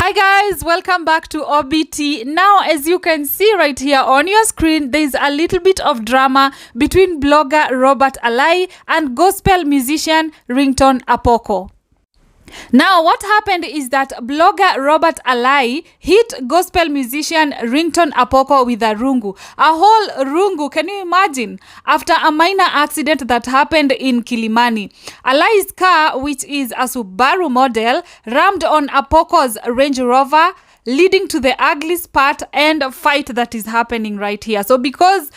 Hi guys, welcome back to OBT. Now, as you can see right here on your screen, there's a little bit of drama between blogger Robert Alai and gospel musician Ringtone Apoko. Now, what happened is that blogger Robert Alai hit gospel musician Ringtone Apoko with a rungu. A whole rungu, can you imagine? After a minor accident that happened in Kilimani. Alai's car, which is a Subaru model, rammed on Apoko's Range Rover, leading to the ugly spat and fight that is happening right here. So because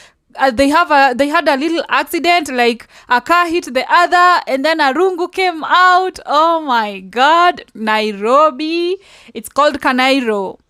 they had a little accident, like a car hit the other and then a rungu came out. Oh my god, Nairobi, it's called Kanairo.